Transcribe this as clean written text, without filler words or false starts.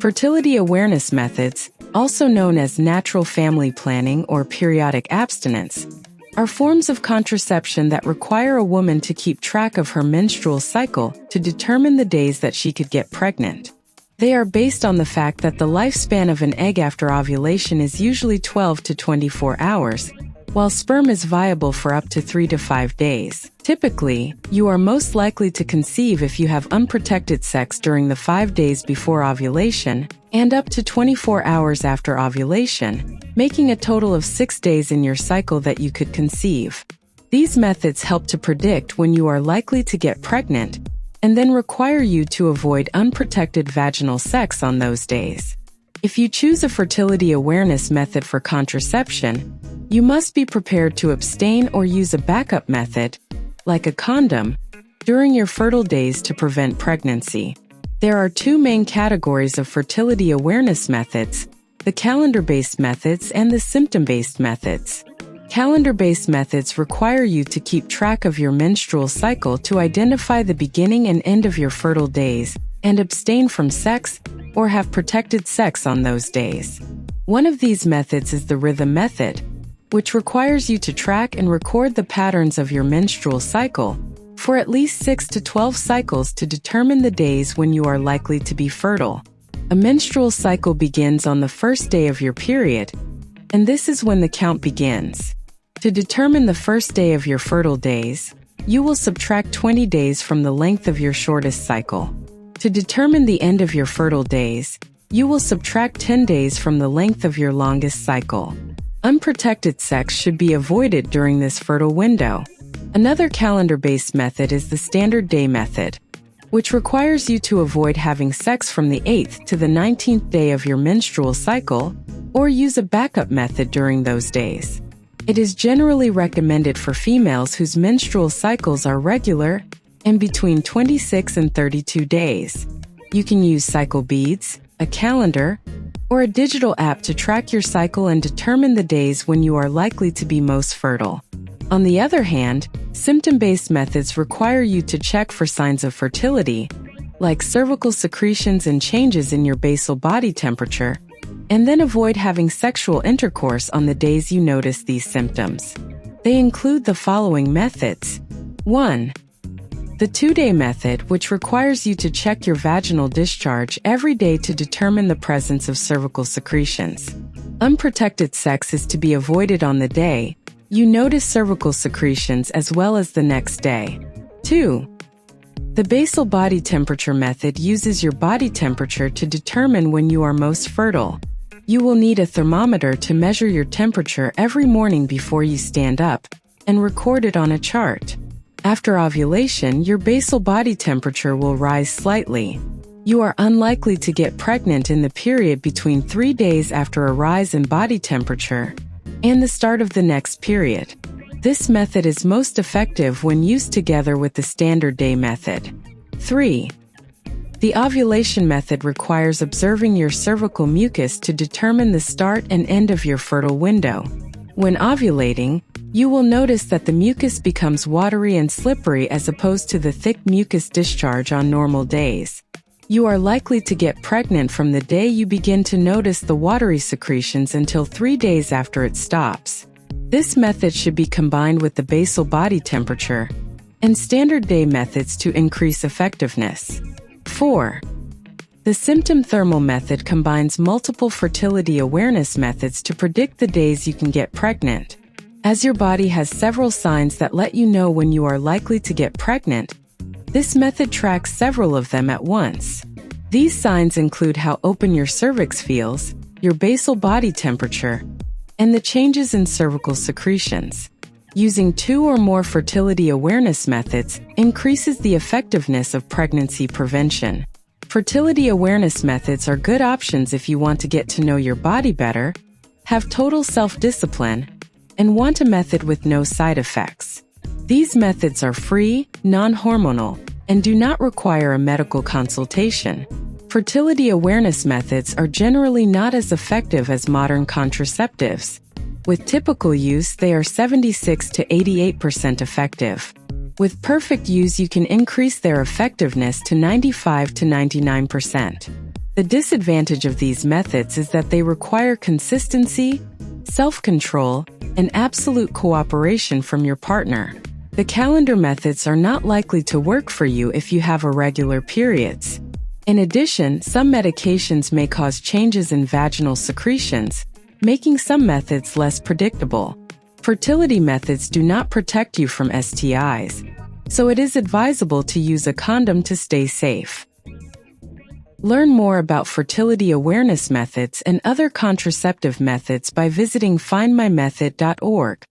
Fertility awareness methods, also known as natural family planning or periodic abstinence, are forms of contraception that require a woman to keep track of her menstrual cycle to determine the days that she could get pregnant. They are based on the fact that the lifespan of an egg after ovulation is usually 12 to 24 hours, while sperm is viable for up to 3 to 5 days. Typically, you are most likely to conceive if you have unprotected sex during the 5 days before ovulation and up to 24 hours after ovulation, making a total of 6 days in your cycle that you could conceive. These methods help to predict when you are likely to get pregnant and then require you to avoid unprotected vaginal sex on those days. If you choose a fertility awareness method for contraception, you must be prepared to abstain or use a backup method, like a condom, during your fertile days to prevent pregnancy. There are two main categories of fertility awareness methods: the calendar-based methods and the symptom-based methods. Calendar-based methods require you to keep track of your menstrual cycle to identify the beginning and end of your fertile days and abstain from sex or have protected sex on those days. One of these methods is the rhythm method, which requires you to track and record the patterns of your menstrual cycle for at least 6 to 12 cycles to determine the days when you are likely to be fertile. A menstrual cycle begins on the first day of your period, and this is when the count begins. To determine the first day of your fertile days, you will subtract 20 days from the length of your shortest cycle. To determine the end of your fertile days, you will subtract 10 days from the length of your longest cycle. Unprotected sex should be avoided during this fertile window. Another calendar-based method is the standard day method, which requires you to avoid having sex from the 8th to the 19th day of your menstrual cycle or use a backup method during those days. It is generally recommended for females whose menstrual cycles are regular and between 26 and 32 days. You can use cycle beads, a calendar, or a digital app to track your cycle and determine the days when you are likely to be most fertile. On the other hand, symptom-based methods require you to check for signs of fertility, like cervical secretions and changes in your basal body temperature, and then avoid having sexual intercourse on the days you notice these symptoms. They include the following methods. 1. The 2-day method, which requires you to check your vaginal discharge every day to determine the presence of cervical secretions. Unprotected sex is to be avoided on the day you notice cervical secretions as well as the next day. 2. The basal body temperature method uses your body temperature to determine when you are most fertile. You will need a thermometer to measure your temperature every morning before you stand up and record it on a chart. After ovulation, your basal body temperature will rise slightly. You are unlikely to get pregnant in the period between 3 days after a rise in body temperature and the start of the next period. This method is most effective when used together with the standard day method. 3. The ovulation method requires observing your cervical mucus to determine the start and end of your fertile window. When ovulating, you will notice that the mucus becomes watery and slippery as opposed to the thick mucus discharge on normal days. You are likely to get pregnant from the day you begin to notice the watery secretions until 3 days after it stops. This method should be combined with the basal body temperature and standard day methods to increase effectiveness. 4. The symptom thermal method combines multiple fertility awareness methods to predict the days you can get pregnant. As your body has several signs that let you know when you are likely to get pregnant, this method tracks several of them at once. These signs include how open your cervix feels, your basal body temperature, and the changes in cervical secretions. Using 2 or more fertility awareness methods increases the effectiveness of pregnancy prevention. Fertility awareness methods are good options if you want to get to know your body better, have total self-discipline, and want a method with no side effects. These methods are free, non-hormonal, and do not require a medical consultation. Fertility awareness methods are generally not as effective as modern contraceptives. With typical use, they are 76 to 88% effective. With perfect use, you can increase their effectiveness to 95 to 99%. The disadvantage of these methods is that they require consistency, self-control, and absolute cooperation from your partner. The calendar methods are not likely to work for you if you have irregular periods. In addition, some medications may cause changes in vaginal secretions, making some methods less predictable. Fertility methods do not protect you from STIs, so it is advisable to use a condom to stay safe. Learn more about fertility awareness methods and other contraceptive methods by visiting findmymethod.org.